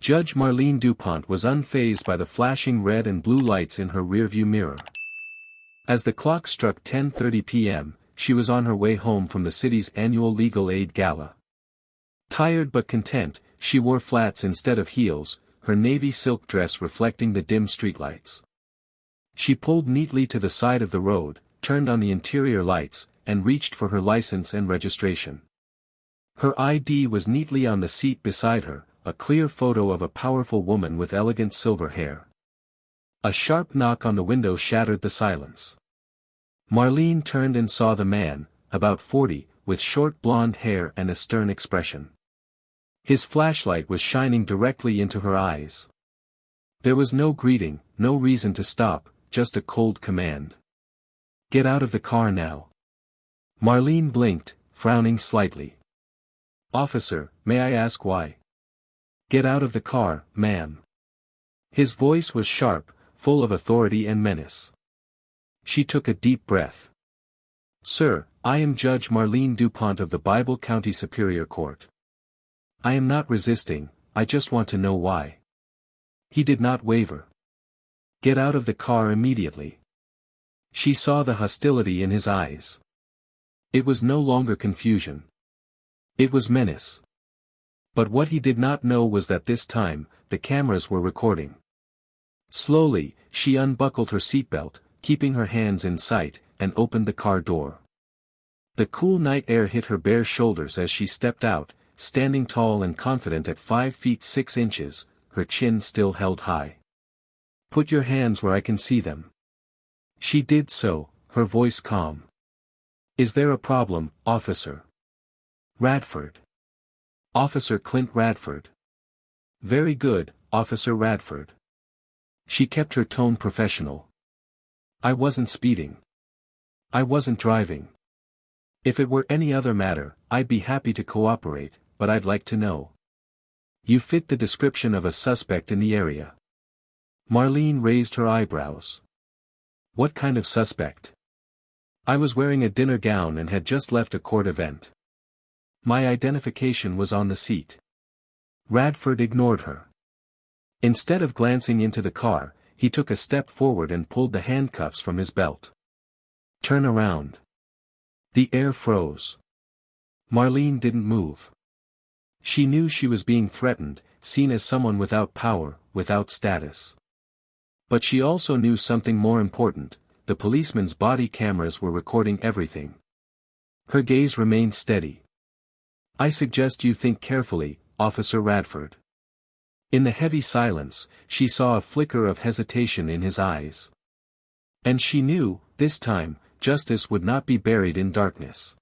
Judge Marlene DuPont was unfazed by the flashing red and blue lights in her rearview mirror. As the clock struck 10:30 p.m., she was on her way home from the city's annual legal aid gala. Tired but content, she wore flats instead of heels, her navy silk dress reflecting the dim streetlights. She pulled neatly to the side of the road, turned on the interior lights, and reached for her license and registration. Her ID was neatly on the seat beside her, a clear photo of a powerful woman with elegant silver hair. A sharp knock on the window shattered the silence. Marlene turned and saw the man, about 40, with short blonde hair and a stern expression. His flashlight was shining directly into her eyes. There was no greeting, no reason to stop, just a cold command. "Get out of the car now." Marlene blinked, frowning slightly. "Officer, may I ask why?" "Get out of the car, ma'am." His voice was sharp, full of authority and menace. She took a deep breath. "Sir, I am Judge Marlene DuPont of the Bible County Superior Court. I am not resisting, I just want to know why." He did not waver. "Get out of the car immediately." She saw the hostility in his eyes. It was no longer confusion. It was menace. But what he did not know was that this time, the cameras were recording. Slowly, she unbuckled her seatbelt, keeping her hands in sight, and opened the car door. The cool night air hit her bare shoulders as she stepped out, standing tall and confident at 5 feet 6 inches, her chin still held high. "Put your hands where I can see them." She did so, her voice calm. "Is there a problem, officer?" "Radford. Officer Clint Radford." "Very good, Officer Radford." She kept her tone professional. "I wasn't speeding. I wasn't driving. If it were any other matter, I'd be happy to cooperate, but I'd like to know. You fit the description of a suspect in the area." Marlene raised her eyebrows. "What kind of suspect?" "I was wearing a dinner gown and had just left a court event. My identification was on the seat." Radford ignored her. Instead of glancing into the car, he took a step forward and pulled the handcuffs from his belt. "Turn around." The air froze. Marlene didn't move. She knew she was being threatened, seen as someone without power, without status. But she also knew something more important: the policeman's body cameras were recording everything. Her gaze remained steady. "I suggest you think carefully, Officer Radford." In the heavy silence, she saw a flicker of hesitation in his eyes. And she knew, this time, justice would not be buried in darkness.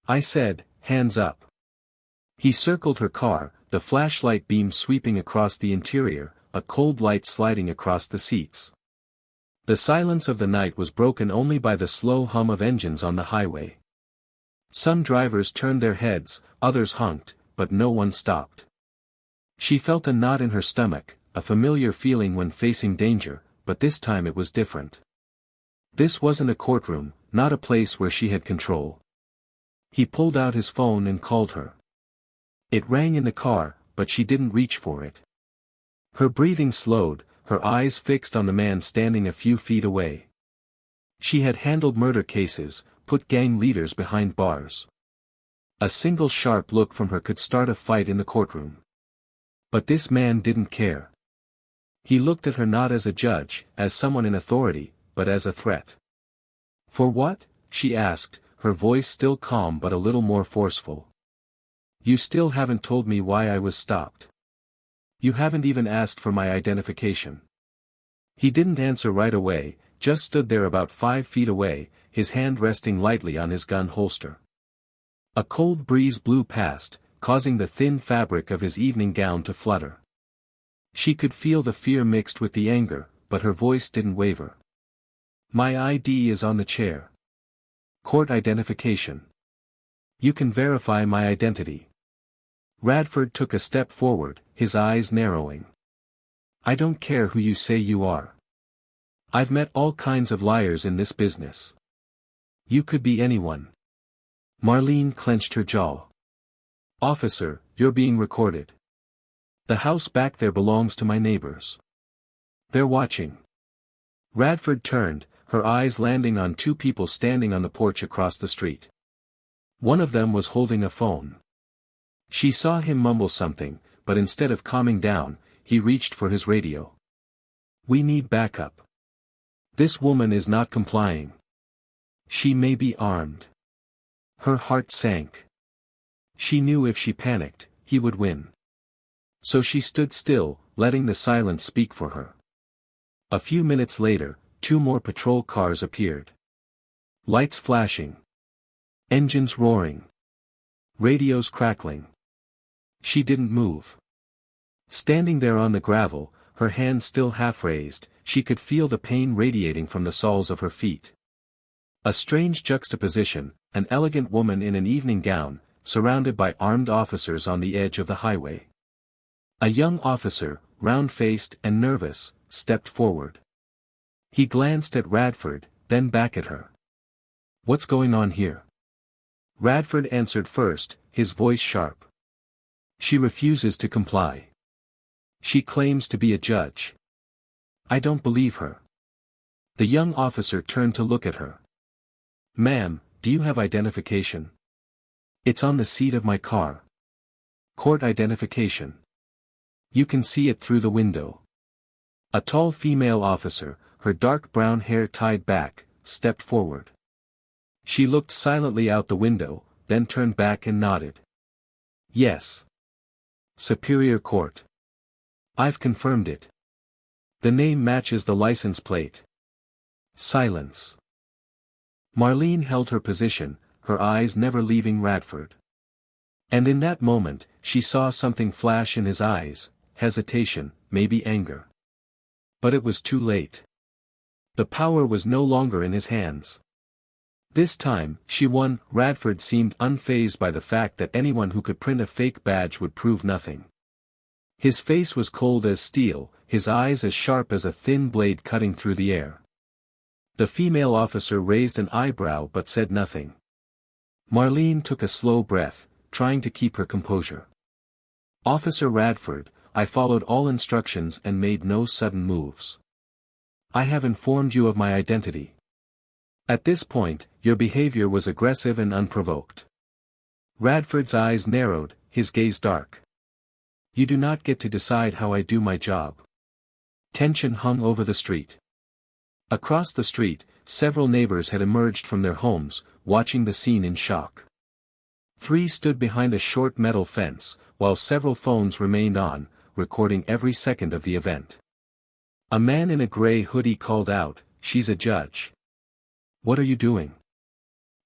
"I said, hands up." He circled her car, the flashlight beam sweeping across the interior, a cold light sliding across the seats. The silence of the night was broken only by the slow hum of engines on the highway. Some drivers turned their heads, others honked, but no one stopped. She felt a knot in her stomach, a familiar feeling when facing danger, but this time it was different. This wasn't a courtroom, not a place where she had control. He pulled out his phone and called her. It rang in the car, but she didn't reach for it. Her breathing slowed, her eyes fixed on the man standing a few feet away. She had handled murder cases, put gang leaders behind bars. A single sharp look from her could start a fight in the courtroom. But this man didn't care. He looked at her not as a judge, as someone in authority, but as a threat. "For what?" she asked, her voice still calm but a little more forceful. "You still haven't told me why I was stopped. You haven't even asked for my identification." He didn't answer right away, just stood there about 5 feet away, his hand resting lightly on his gun holster. A cold breeze blew past, causing the thin fabric of his evening gown to flutter. She could feel the fear mixed with the anger, but her voice didn't waver. "My ID is on the chair. Court identification. You can verify my identity." Radford took a step forward, his eyes narrowing. "I don't care who you say you are. I've met all kinds of liars in this business. You could be anyone." Marlene clenched her jaw. "Officer, you're being recorded." The house back there belongs to my neighbors. They're watching. Radford turned, her eyes landing on two people standing on the porch across the street. One of them was holding a phone. She saw him mumble something, but instead of calming down, he reached for his radio. "We need backup. This woman is not complying. She may be armed." Her heart sank. She knew if she panicked, he would win. So she stood still, letting the silence speak for her. A few minutes later, 2 more patrol cars appeared. Lights flashing. Engines roaring. Radios crackling. She didn't move. Standing there on the gravel, her hands still half raised, she could feel the pain radiating from the soles of her feet. A strange juxtaposition, an elegant woman in an evening gown, surrounded by armed officers on the edge of the highway. A young officer, round-faced and nervous, stepped forward. He glanced at Radford, then back at her. "What's going on here?" Radford answered first, his voice sharp. "She refuses to comply. She claims to be a judge. I don't believe her." The young officer turned to look at her. "Ma'am, do you have identification?" "It's on the seat of my car." "Court identification." "You can see it through the window." A tall female officer, her dark brown hair tied back, stepped forward. She looked silently out the window, then turned back and nodded. "Yes. Superior Court. I've confirmed it. The name matches the license plate." Silence. Marlene held her position, her eyes never leaving Radford. And in that moment, she saw something flash in his eyes, hesitation, maybe anger. But it was too late. The power was no longer in his hands. This time, she won. Radford seemed unfazed by the fact that anyone who could print a fake badge would prove nothing. His face was cold as steel, his eyes as sharp as a thin blade cutting through the air. The female officer raised an eyebrow but said nothing. Marlene took a slow breath, trying to keep her composure. "Officer Radford, I followed all instructions and made no sudden moves. I have informed you of my identity. At this point, your behavior was aggressive and unprovoked." Radford's eyes narrowed, his gaze dark. "You do not get to decide how I do my job." Tension hung over the street. Across the street, several neighbors had emerged from their homes, watching the scene in shock. 3 stood behind a short metal fence, while several phones remained on, recording every second of the event. A man in a gray hoodie called out, "She's a judge." "What are you doing?"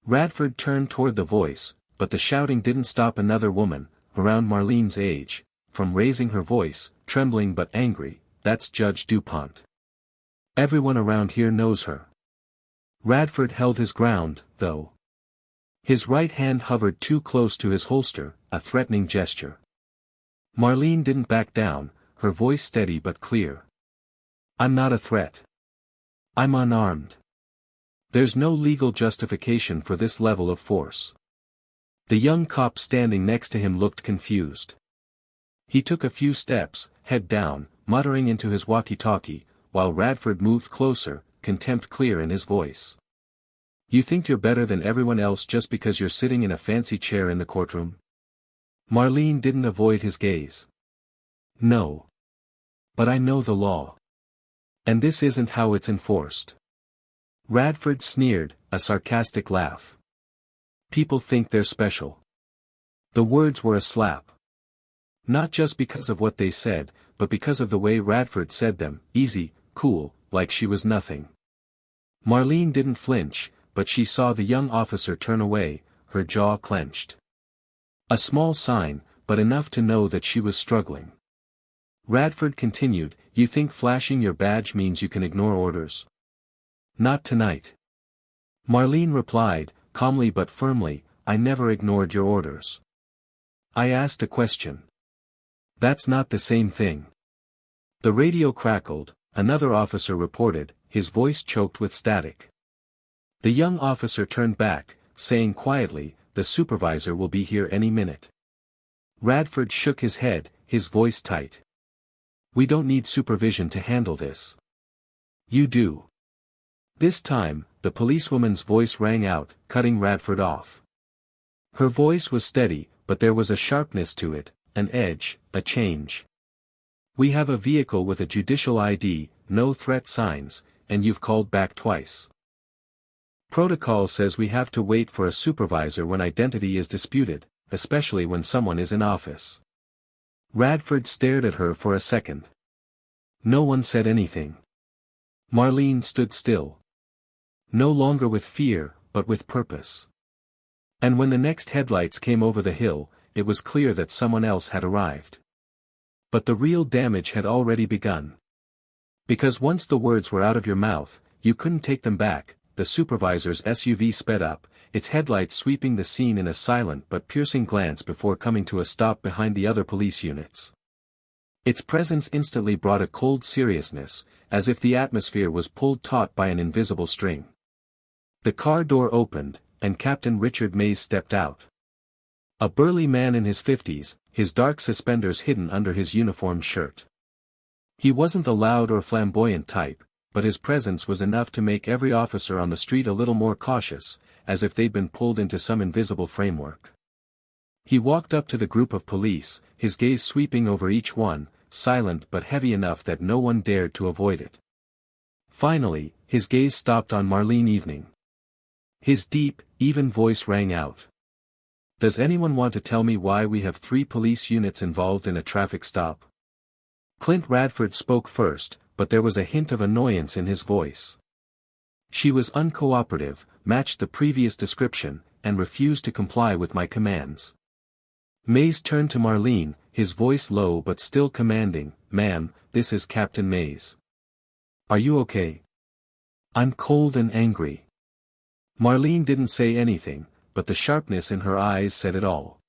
Radford turned toward the voice, but the shouting didn't stop another woman, around Marlene's age, from raising her voice, trembling but angry. "That's Judge DuPont. Everyone around here knows her." Radford held his ground, though. His right hand hovered too close to his holster, a threatening gesture. Marlene didn't back down, her voice steady but clear. "I'm not a threat. I'm unarmed. There's no legal justification for this level of force." The young cop standing next to him looked confused. He took a few steps, head down, muttering into his walkie-talkie, while Radford moved closer, contempt clear in his voice. "You think you're better than everyone else just because you're sitting in a fancy chair in the courtroom?" Marlene didn't avoid his gaze. "No. But I know the law. And this isn't how it's enforced." Radford sneered, a sarcastic laugh. "People think they're special." The words were a slap. Not just because of what they said, but because of the way Radford said them, easy, cool, like she was nothing. Marlene didn't flinch, but she saw the young officer turn away, her jaw clenched. A small sign, but enough to know that she was struggling. Radford continued, "You think flashing your badge means you can ignore orders?" "Not tonight." Marlene replied, calmly but firmly, "I never ignored your orders. I asked a question." "That's not the same thing." The radio crackled, another officer reported, his voice choked with static. The young officer turned back, saying quietly, "The supervisor will be here any minute." Radford shook his head, his voice tight. "We don't need supervision to handle this." "You do." This time, the policewoman's voice rang out, cutting Radford off. Her voice was steady, but there was a sharpness to it, an edge, a change. "We have a vehicle with a judicial ID, no threat signs, and you've called back twice. Protocol says we have to wait for a supervisor when identity is disputed, especially when someone is in office." Radford stared at her for a second. No one said anything. Marlene stood still. No longer with fear, but with purpose. And when the next headlights came over the hill, it was clear that someone else had arrived. But the real damage had already begun. Because once the words were out of your mouth, you couldn't take them back. The supervisor's SUV sped up, its headlights sweeping the scene in a silent but piercing glance before coming to a stop behind the other police units. Its presence instantly brought a cold seriousness, as if the atmosphere was pulled taut by an invisible string. The car door opened, and Captain Richard Mays stepped out. A burly man in his 50s, his dark suspenders hidden under his uniform shirt. He wasn't the loud or flamboyant type, but his presence was enough to make every officer on the street a little more cautious, as if they'd been pulled into some invisible framework. He walked up to the group of police, his gaze sweeping over each one, silent but heavy enough that no one dared to avoid it. Finally, his gaze stopped on Marlene Evening. His deep, even voice rang out. "Does anyone want to tell me why we have 3 police units involved in a traffic stop?" Clint Radford spoke first, but there was a hint of annoyance in his voice. "She was uncooperative, matched the previous description, and refused to comply with my commands." Mays turned to Marlene, his voice low but still commanding. "Ma'am, this is Captain Mays. Are you okay?" "I'm cold and angry." Marlene didn't say anything, but the sharpness in her eyes said it all.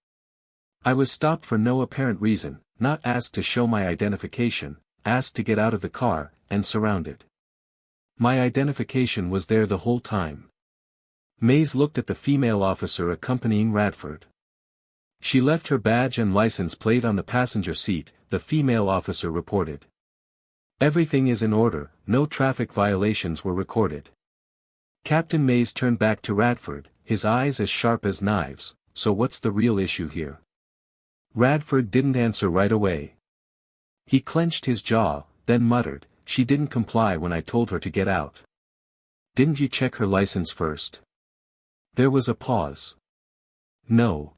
"I was stopped for no apparent reason, not asked to show my identification, asked to get out of the car, and surrounded. My identification was there the whole time." Mays looked at the female officer accompanying Radford. "She left her badge and license plate on the passenger seat," the female officer reported. "Everything is in order, no traffic violations were recorded." Captain Mays turned back to Radford, his eyes as sharp as knives. "So what's the real issue here?" Radford didn't answer right away. He clenched his jaw, then muttered, "She didn't comply when I told her to get out." "Didn't you check her license first?" There was a pause. "No."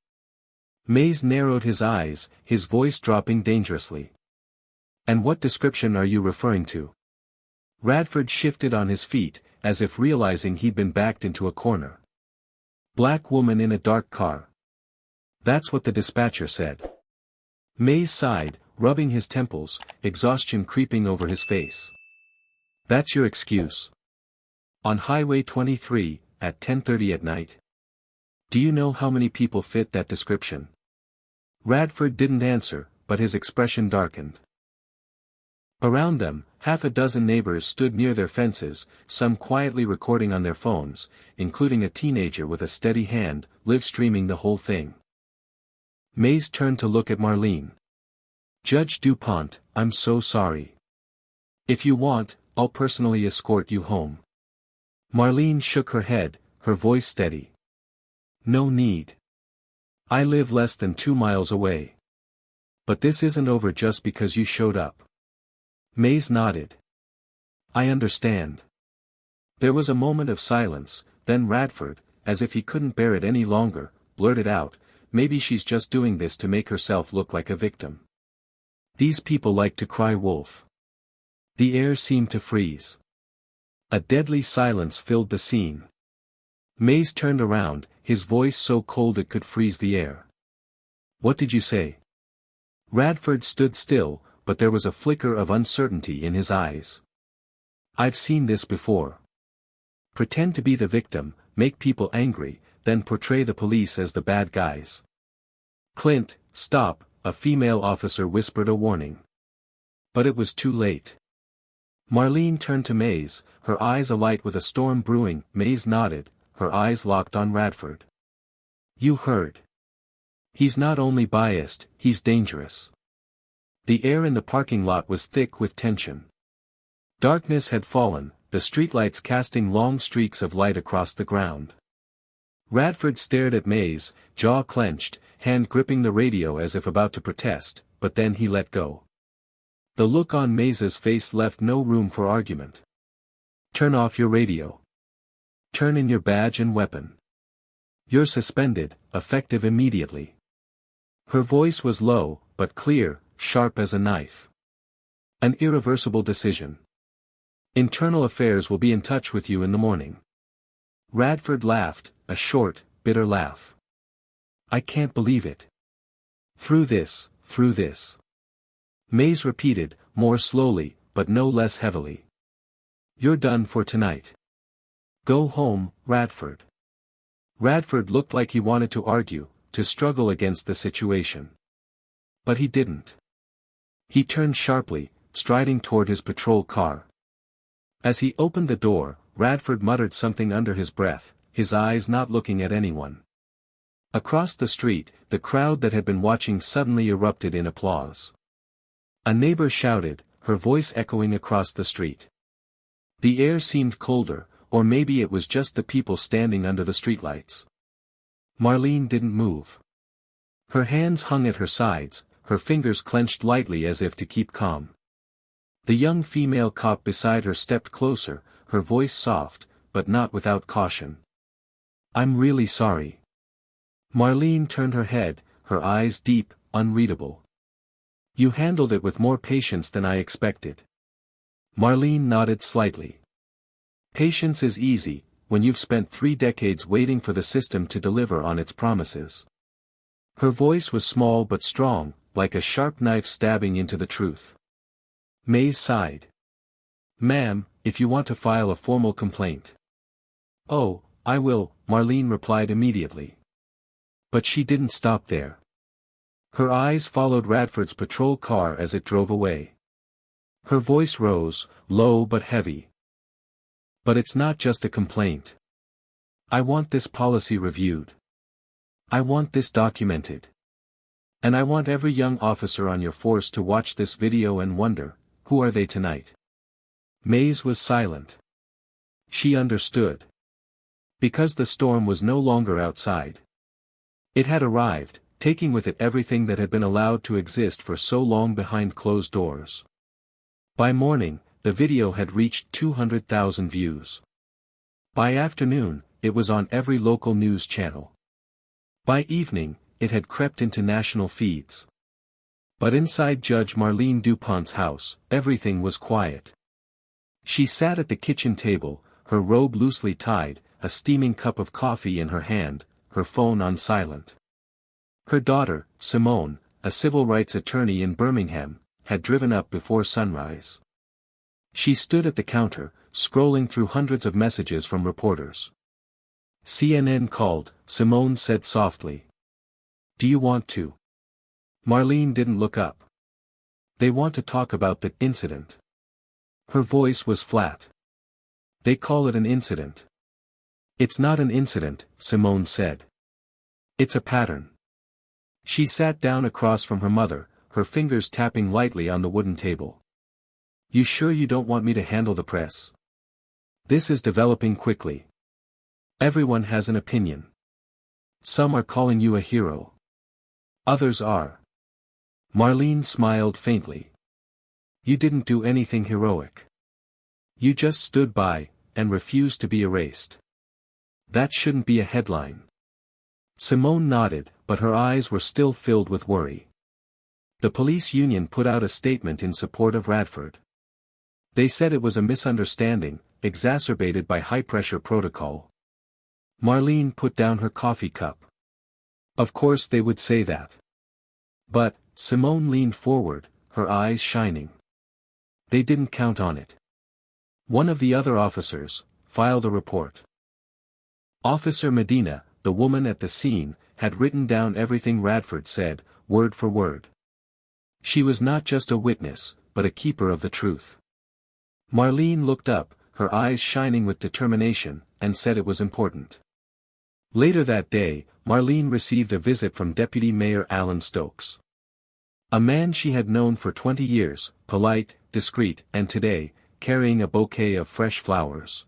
Mays narrowed his eyes, his voice dropping dangerously. "And what description are you referring to?" Radford shifted on his feet, as if realizing he'd been backed into a corner. "Black woman in a dark car. That's what the dispatcher said." Mays sighed, rubbing his temples, exhaustion creeping over his face. "That's your excuse? On Highway 23, at 10:30 at night? Do you know how many people fit that description?" Radford didn't answer, but his expression darkened. Around them, 6 neighbors stood near their fences, some quietly recording on their phones, including a teenager with a steady hand, live-streaming the whole thing. Mays turned to look at Marlene. "Judge DuPont, I'm so sorry. If you want, I'll personally escort you home." Marlene shook her head, her voice steady. "No need. I live less than 2 miles away. But this isn't over just because you showed up." Mays nodded. "I understand." There was a moment of silence, then Radford, as if he couldn't bear it any longer, blurted out, "Maybe she's just doing this to make herself look like a victim. These people like to cry wolf." The air seemed to freeze. A deadly silence filled the scene. Mays turned around, his voice so cold it could freeze the air. "What did you say?" Radford stood still, but there was a flicker of uncertainty in his eyes. "I've seen this before. Pretend to be the victim, make people angry, then portray the police as the bad guys." "Clint, stop," a female officer whispered a warning. But it was too late. Marlene turned to Mays, her eyes alight with a storm brewing. Mays nodded, her eyes locked on Radford. "You heard. He's not only biased, he's dangerous. The air in the parking lot was thick with tension. Darkness had fallen, the streetlights casting long streaks of light across the ground. Radford stared at Mays, jaw clenched, hand gripping the radio as if about to protest, but then he let go. The look on Mays's face left no room for argument. "Turn off your radio. Turn in your badge and weapon. You're suspended, effective immediately." Her voice was low, but clear, sharp as a knife. "An irreversible decision. Internal Affairs will be in touch with you in the morning." Radford laughed, a short, bitter laugh. "I can't believe it. Through this. Mays repeated, more slowly, but no less heavily. "You're done for tonight. Go home, Radford." Radford looked like he wanted to argue, to struggle against the situation. But he didn't. He turned sharply, striding toward his patrol car. As he opened the door, Radford muttered something under his breath, his eyes not looking at anyone. Across the street, the crowd that had been watching suddenly erupted in applause. A neighbor shouted, her voice echoing across the street. The air seemed colder, or maybe it was just the people standing under the streetlights. Marlene didn't move. Her hands hung at her sides, her fingers clenched lightly as if to keep calm. The young female cop beside her stepped closer, her voice soft, but not without caution. "I'm really sorry." Marlene turned her head, her eyes deep, unreadable. "You handled it with more patience than I expected." Marlene nodded slightly. "Patience is easy, when you've spent 3 decades waiting for the system to deliver on its promises." Her voice was small but strong, like a sharp knife stabbing into the truth. Mays sighed. "Ma'am, if you want to file a formal complaint." "Oh, I will," Marlene replied immediately. But she didn't stop there. Her eyes followed Radford's patrol car as it drove away. Her voice rose, low but heavy. "But it's not just a complaint. I want this policy reviewed. I want this documented. And I want every young officer on your force to watch this video and wonder, who are they tonight?" Mays was silent. She understood. Because the storm was no longer outside. It had arrived, taking with it everything that had been allowed to exist for so long behind closed doors. By morning, the video had reached 200,000 views. By afternoon, it was on every local news channel. By evening, it had crept into national feeds. But inside Judge Marlene DuPont's house, everything was quiet. She sat at the kitchen table, her robe loosely tied, a steaming cup of coffee in her hand, her phone on silent. Her daughter, Simone, a civil rights attorney in Birmingham, had driven up before sunrise. She stood at the counter, scrolling through hundreds of messages from reporters. "CNN called," Simone said softly. "Do you want to?" Marlene didn't look up. "They want to talk about the incident." Her voice was flat. "They call it an incident." "It's not an incident," Simone said. "It's a pattern." She sat down across from her mother, her fingers tapping lightly on the wooden table. "You sure you don't want me to handle the press? This is developing quickly. Everyone has an opinion. Some are calling you a hero. Others are." Marlene smiled faintly. "You didn't do anything heroic. You just stood by, and refused to be erased. That shouldn't be a headline." Simone nodded, but her eyes were still filled with worry. The police union put out a statement in support of Radford. They said it was a misunderstanding, exacerbated by high-pressure protocol. Marlene put down her coffee cup. Of course they would say that. But, Simone leaned forward, her eyes shining. They didn't count on it. One of the other officers filed a report. Officer Medina, the woman at the scene, had written down everything Radford said, word for word. She was not just a witness, but a keeper of the truth. Marlene looked up, her eyes shining with determination, and said it was important. Later that day, Marlene received a visit from Deputy Mayor Alan Stokes. A man she had known for 20 years, polite, discreet, and today, carrying a bouquet of fresh flowers.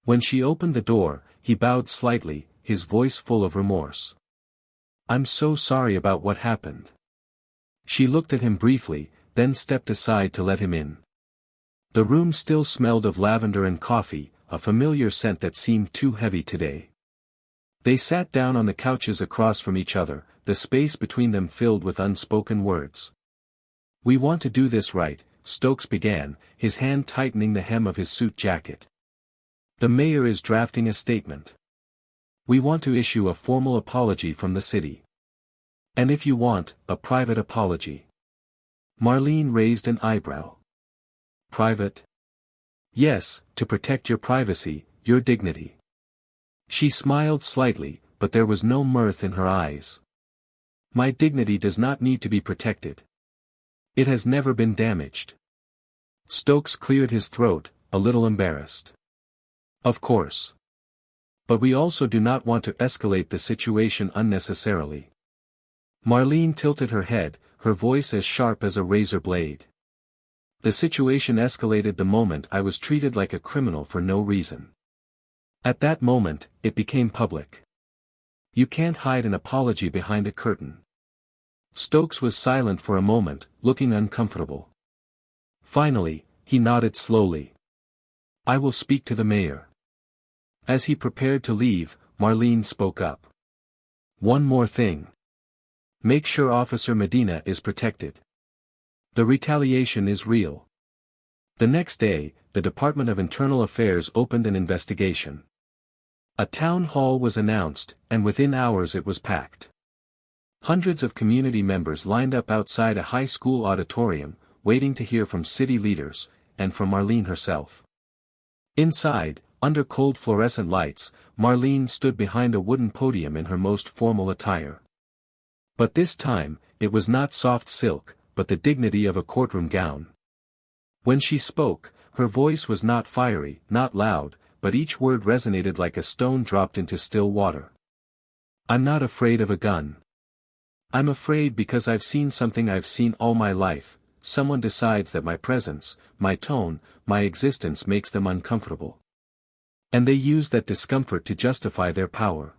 When she opened the door, he bowed slightly, his voice full of remorse. "I'm so sorry about what happened." She looked at him briefly, then stepped aside to let him in. The room still smelled of lavender and coffee, a familiar scent that seemed too heavy today. They sat down on the couches across from each other, the space between them filled with unspoken words. "We want to do this right," Stokes began, his hand tightening the hem of his suit jacket. "The mayor is drafting a statement. We want to issue a formal apology from the city. And if you want, a private apology." Marlene raised an eyebrow. "Private?" "Yes, to protect your privacy, your dignity." She smiled slightly, but there was no mirth in her eyes. "My dignity does not need to be protected. It has never been damaged." Stokes cleared his throat, a little embarrassed. "Of course. But we also do not want to escalate the situation unnecessarily." Marlene tilted her head, her voice as sharp as a razor blade. "The situation escalated the moment I was treated like a criminal for no reason. At that moment, it became public. You can't hide an apology behind a curtain." Stokes was silent for a moment, looking uncomfortable. Finally, he nodded slowly. "I will speak to the mayor." As he prepared to leave, Marlene spoke up. "One more thing. Make sure Officer Medina is protected. The retaliation is real." The next day, the Department of Internal Affairs opened an investigation. A town hall was announced, and within hours it was packed. Hundreds of community members lined up outside a high school auditorium, waiting to hear from city leaders, and from Marlene herself. Inside, under cold fluorescent lights, Marlene stood behind a wooden podium in her most formal attire. But this time, it was not soft silk, but the dignity of a courtroom gown. When she spoke, her voice was not fiery, not loud, but each word resonated like a stone dropped into still water. "I'm not afraid of a gun. I'm afraid because I've seen something I've seen all my life. Someone decides that my presence, my tone, my existence makes them uncomfortable. And they use that discomfort to justify their power."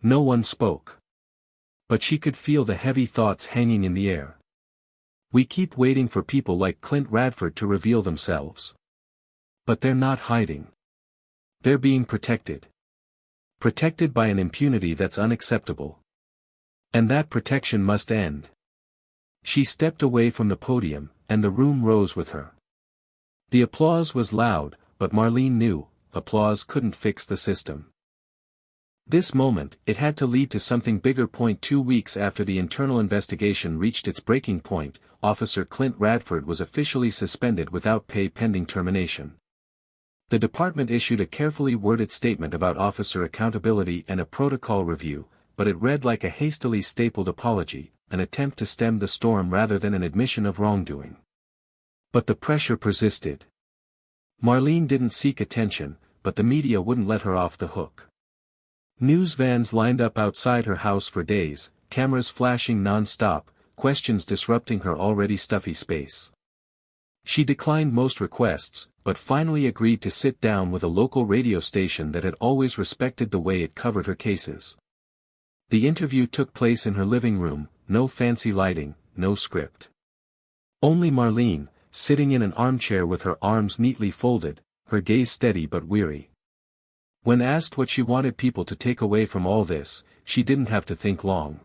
No one spoke. But she could feel the heavy thoughts hanging in the air. "We keep waiting for people like Clint Radford to reveal themselves. But they're not hiding. They're being protected. Protected by an impunity that's unacceptable. And that protection must end." She stepped away from the podium, and the room rose with her. The applause was loud, but Marlene knew, applause couldn't fix the system. This moment, it had to lead to something bigger. 2 weeks after the internal investigation reached its breaking point, Officer Clint Radford was officially suspended without pay pending termination. The department issued a carefully worded statement about officer accountability and a protocol review, but it read like a hastily stapled apology, an attempt to stem the storm rather than an admission of wrongdoing. But the pressure persisted. Marlene didn't seek attention, but the media wouldn't let her off the hook. News vans lined up outside her house for days, cameras flashing non-stop, questions disrupting her already stuffy space. She declined most requests, but finally agreed to sit down with a local radio station that had always respected the way it covered her cases. The interview took place in her living room, no fancy lighting, no script. Only Marlene, sitting in an armchair with her arms neatly folded, her gaze steady but weary. When asked what she wanted people to take away from all this, she didn't have to think long.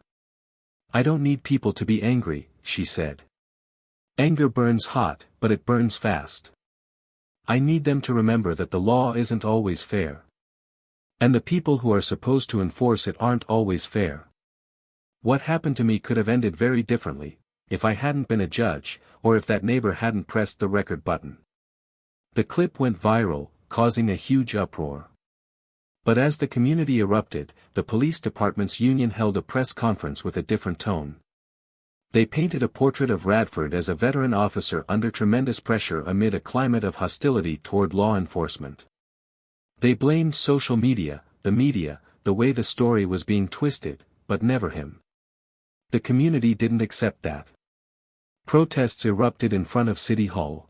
"I don't need people to be angry," she said. "Anger burns hot, but it burns fast. I need them to remember that the law isn't always fair. And the people who are supposed to enforce it aren't always fair. What happened to me could have ended very differently, if I hadn't been a judge, or if that neighbor hadn't pressed the record button." The clip went viral, causing a huge uproar. But as the community erupted, the police department's union held a press conference with a different tone. They painted a portrait of Radford as a veteran officer under tremendous pressure amid a climate of hostility toward law enforcement. They blamed social media, the way the story was being twisted, but never him. The community didn't accept that. Protests erupted in front of City Hall.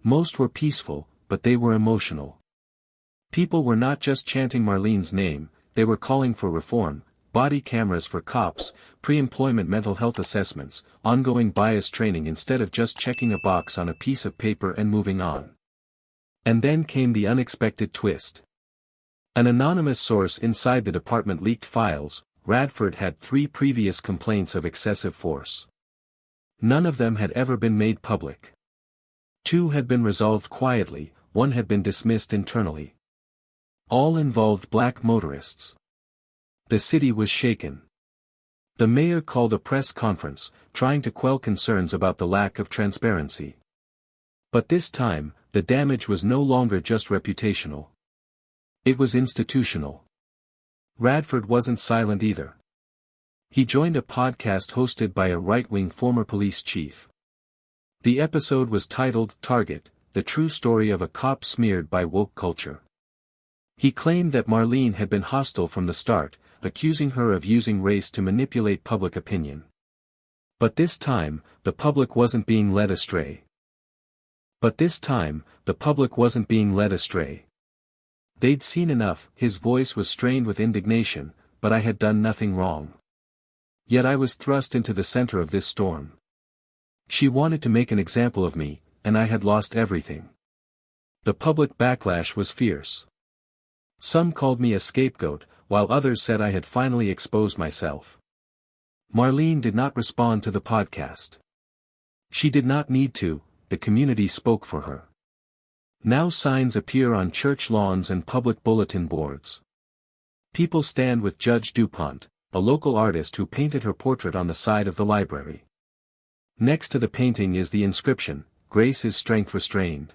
Most were peaceful, but they were emotional. People were not just chanting Marlene's name, they were calling for reform, body cameras for cops, pre-employment mental health assessments, ongoing bias training instead of just checking a box on a piece of paper and moving on. And then came the unexpected twist. An anonymous source inside the department leaked files. Radford had 3 previous complaints of excessive force. None of them had ever been made public. 2 had been resolved quietly, 1 had been dismissed internally. All involved black motorists. The city was shaken. The mayor called a press conference, trying to quell concerns about the lack of transparency. But this time, the damage was no longer just reputational. It was institutional. Radford wasn't silent either. He joined a podcast hosted by a right-wing former police chief. The episode was titled Target, the true story of a cop smeared by woke culture. He claimed that Marlene had been hostile from the start, accusing her of using race to manipulate public opinion. But this time, the public wasn't being led astray. They'd seen enough. His voice was strained with indignation, but I had done nothing wrong. Yet I was thrust into the center of this storm. She wanted to make an example of me, and I had lost everything. The public backlash was fierce. Some called me a scapegoat, while others said I had finally exposed myself. Marlene did not respond to the podcast. She did not need to, the community spoke for her. Now signs appear on church lawns and public bulletin boards. People stand with Judge DuPont, a local artist who painted her portrait on the side of the library. Next to the painting is the inscription, "Grace is strength restrained."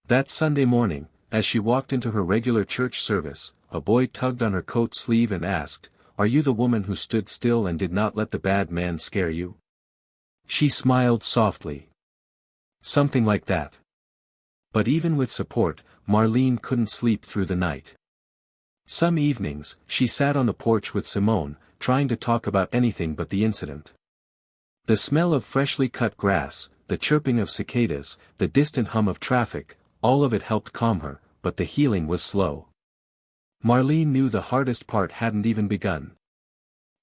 That Sunday morning, as she walked into her regular church service, a boy tugged on her coat sleeve and asked, "Are you the woman who stood still and did not let the bad man scare you?" She smiled softly. Something like that. But even with support, Marlene couldn't sleep through the night. Some evenings, she sat on the porch with Simone, trying to talk about anything but the incident. The smell of freshly cut grass, the chirping of cicadas, the distant hum of traffic, all of it helped calm her, but the healing was slow. Marlene knew the hardest part hadn't even begun.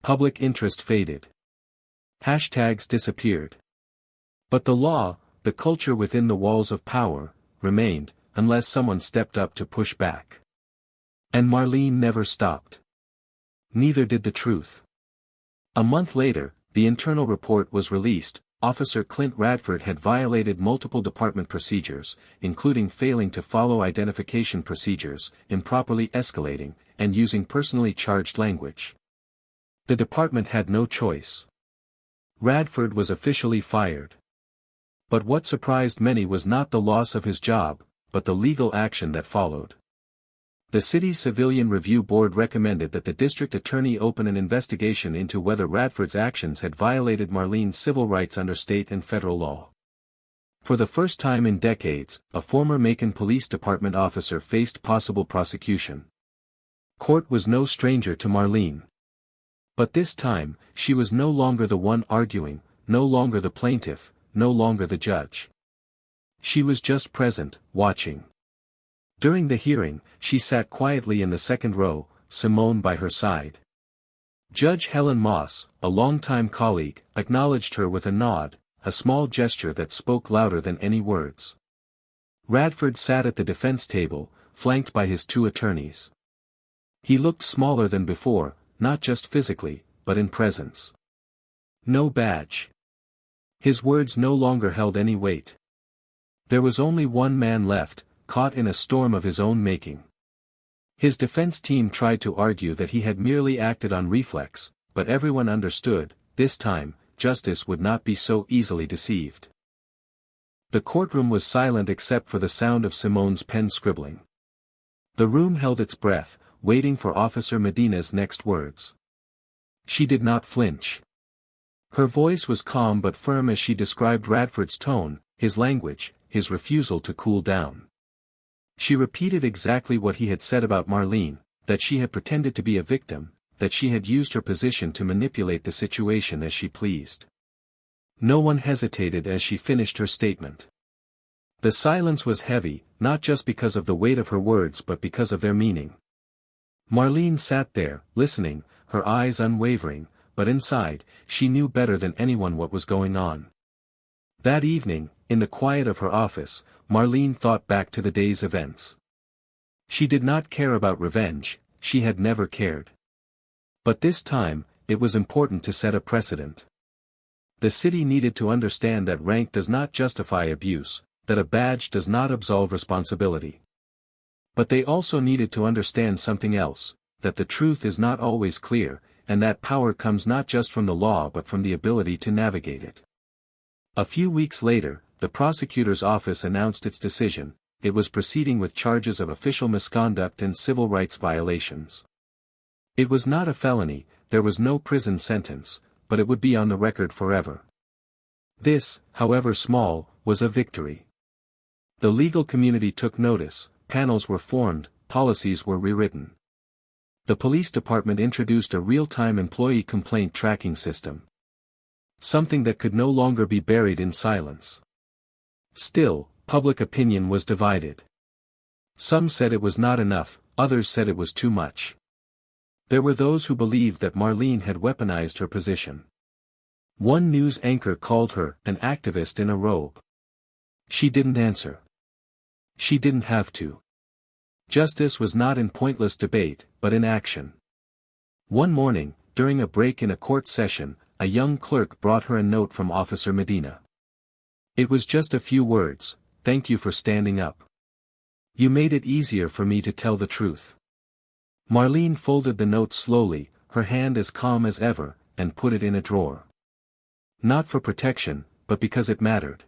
Public interest faded. Hashtags disappeared. But the law, the culture within the walls of power, remained, unless someone stepped up to push back. And Marlene never stopped. Neither did the truth. A month later, the internal report was released. Officer Clint Radford had violated multiple department procedures, including failing to follow identification procedures, improperly escalating, and using personally charged language. The department had no choice. Radford was officially fired. But what surprised many was not the loss of his job, but the legal action that followed. The city's Civilian Review Board recommended that the district attorney open an investigation into whether Radford's actions had violated Marlene's civil rights under state and federal law. For the first time in decades, a former Macon Police Department officer faced possible prosecution. Court was no stranger to Marlene. But this time, she was no longer the one arguing, no longer the plaintiff, no longer the judge. She was just present, watching. During the hearing, she sat quietly in the second row, Simone by her side. Judge Helen Moss, a longtime colleague, acknowledged her with a nod, a small gesture that spoke louder than any words. Radford sat at the defense table, flanked by his 2 attorneys. He looked smaller than before, not just physically, but in presence. No badge. His words no longer held any weight. There was only one man left, caught in a storm of his own making. His defense team tried to argue that he had merely acted on reflex, but everyone understood, this time, justice would not be so easily deceived. The courtroom was silent except for the sound of Simone's pen scribbling. The room held its breath, waiting for Officer Medina's next words. She did not flinch. Her voice was calm but firm as she described Radford's tone, his language, his refusal to cool down. She repeated exactly what he had said about Marlene, that she had pretended to be a victim, that she had used her position to manipulate the situation as she pleased. No one hesitated as she finished her statement. The silence was heavy, not just because of the weight of her words but because of their meaning. Marlene sat there, listening, her eyes unwavering, but inside, she knew better than anyone what was going on. That evening, in the quiet of her office, Marlene thought back to the day's events. She did not care about revenge, she had never cared. But this time, it was important to set a precedent. The city needed to understand that rank does not justify abuse, that a badge does not absolve responsibility. But they also needed to understand something else, that the truth is not always clear, and that power comes not just from the law but from the ability to navigate it. A few weeks later, the prosecutor's office announced its decision. It was proceeding with charges of official misconduct and civil rights violations. It was not a felony, there was no prison sentence, but it would be on the record forever. This, however small, was a victory. The legal community took notice, panels were formed, policies were rewritten. The police department introduced a real-time employee complaint tracking system. Something that could no longer be buried in silence. Still, public opinion was divided. Some said it was not enough, others said it was too much. There were those who believed that Marlene had weaponized her position. One news anchor called her an activist in a robe. She didn't answer. She didn't have to. Justice was not in pointless debate, but in action. One morning, during a break in a court session, a young clerk brought her a note from Officer Medina. It was just a few words: "Thank you for standing up. You made it easier for me to tell the truth." Marlene folded the note slowly, her hand as calm as ever, and put it in a drawer. Not for protection, but because it mattered.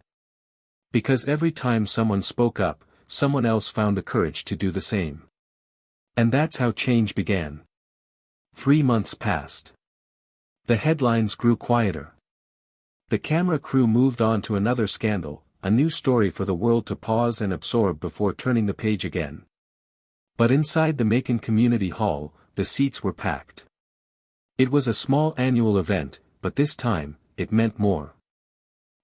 Because every time someone spoke up, someone else found the courage to do the same. And that's how change began. 3 months passed. The headlines grew quieter. The camera crew moved on to another scandal, a new story for the world to pause and absorb before turning the page again. But inside the Macon Community Hall, the seats were packed. It was a small annual event, but this time, it meant more.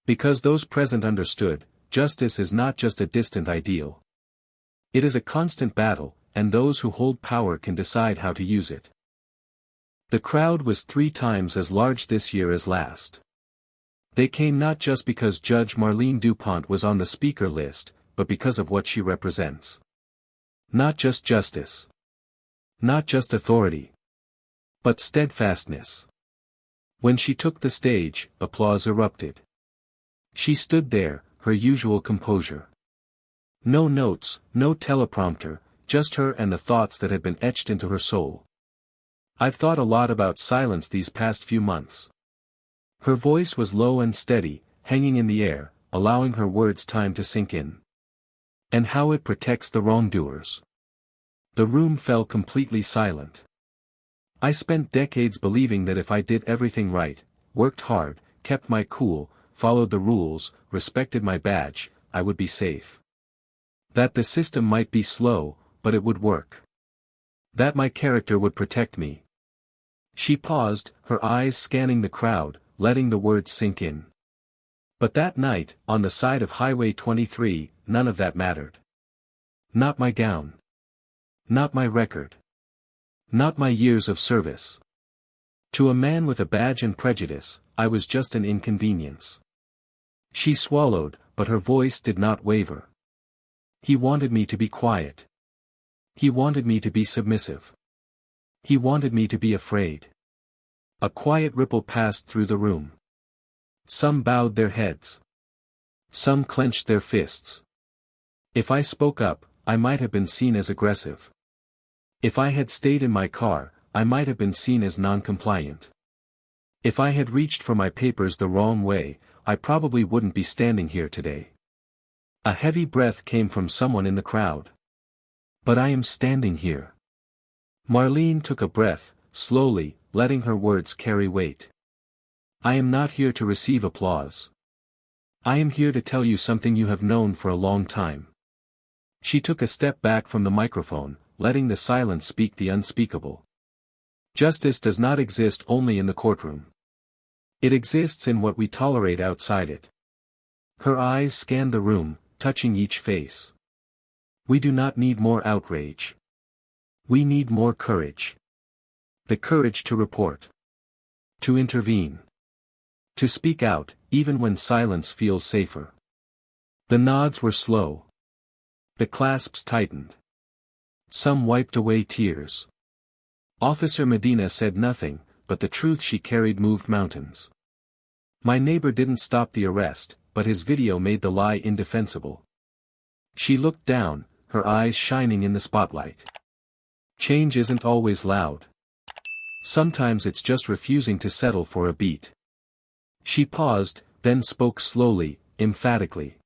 Because those present understood, justice is not just a distant ideal. It is a constant battle, and those who hold power can decide how to use it. The crowd was 3 times as large this year as last. They came not just because Judge Marlene DuPont was on the speaker list, but because of what she represents. Not just justice. Not just authority. But steadfastness. When she took the stage, applause erupted. She stood there, her usual composure. No notes, no teleprompter, just her and the thoughts that had been etched into her soul. "I've thought a lot about silence these past few months." Her voice was low and steady, hanging in the air, allowing her words time to sink in. "And how it protects the wrongdoers." The room fell completely silent. "I spent decades believing that if I did everything right, worked hard, kept my cool, followed the rules, respected my badge, I would be safe. That the system might be slow, but it would work. That my character would protect me." She paused, her eyes scanning the crowd, letting the words sink in. But that night, on the side of Highway 23, none of that mattered. Not my gown. Not my record. Not my years of service. To a man with a badge and prejudice, I was just an inconvenience. She swallowed, but her voice did not waver. "He wanted me to be quiet. He wanted me to be submissive. He wanted me to be afraid." A quiet ripple passed through the room. Some bowed their heads. Some clenched their fists. If I spoke up, I might have been seen as aggressive. If I had stayed in my car, I might have been seen as non-compliant. If I had reached for my papers the wrong way, I probably wouldn't be standing here today. A heavy breath came from someone in the crowd. "But I am standing here." Marlene took a breath, slowly, letting her words carry weight. "I am not here to receive applause. I am here to tell you something you have known for a long time." She took a step back from the microphone, letting the silence speak the unspeakable. Justice does not exist only in the courtroom. It exists in what we tolerate outside it. Her eyes scanned the room, touching each face. We do not need more outrage. We need more courage. The courage to report. To intervene. To speak out, even when silence feels safer. The nods were slow. The clasps tightened. Some wiped away tears. Officer Medina said nothing, but the truth she carried moved mountains. My neighbor didn't stop the arrest, but his video made the lie indefensible. She looked down, her eyes shining in the spotlight. Change isn't always loud. Sometimes it's just refusing to settle for a beat. She paused, then spoke slowly, emphatically.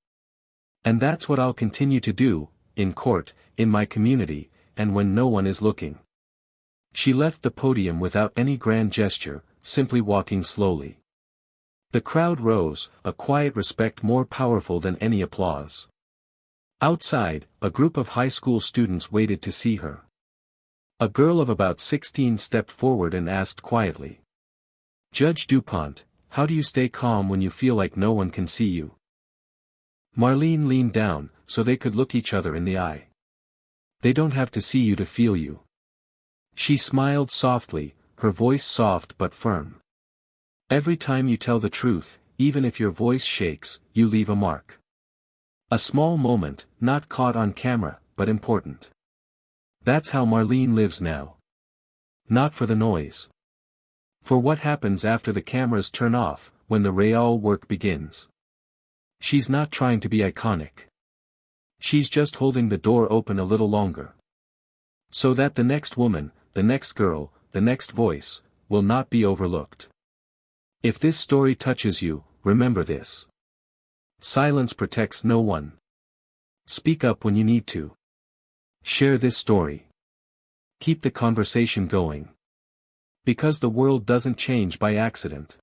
And that's what I'll continue to do, in court, in my community, and when no one is looking. She left the podium without any grand gesture, simply walking slowly. The crowd rose, a quiet respect more powerful than any applause. Outside, a group of high school students waited to see her. A girl of about 16 stepped forward and asked quietly. Judge DuPont, how do you stay calm when you feel like no one can see you? Marlene leaned down, so they could look each other in the eye. They don't have to see you to feel you. She smiled softly, her voice soft but firm. Every time you tell the truth, even if your voice shakes, you leave a mark. A small moment, not caught on camera, but important. That's how Marlene lives now. Not for the noise. For what happens after the cameras turn off, when the real work begins. She's not trying to be iconic. She's just holding the door open a little longer. So that the next woman, the next girl, the next voice, will not be overlooked. If this story touches you, remember this. Silence protects no one. Speak up when you need to. Share this story. Keep the conversation going. Because the world doesn't change by accident.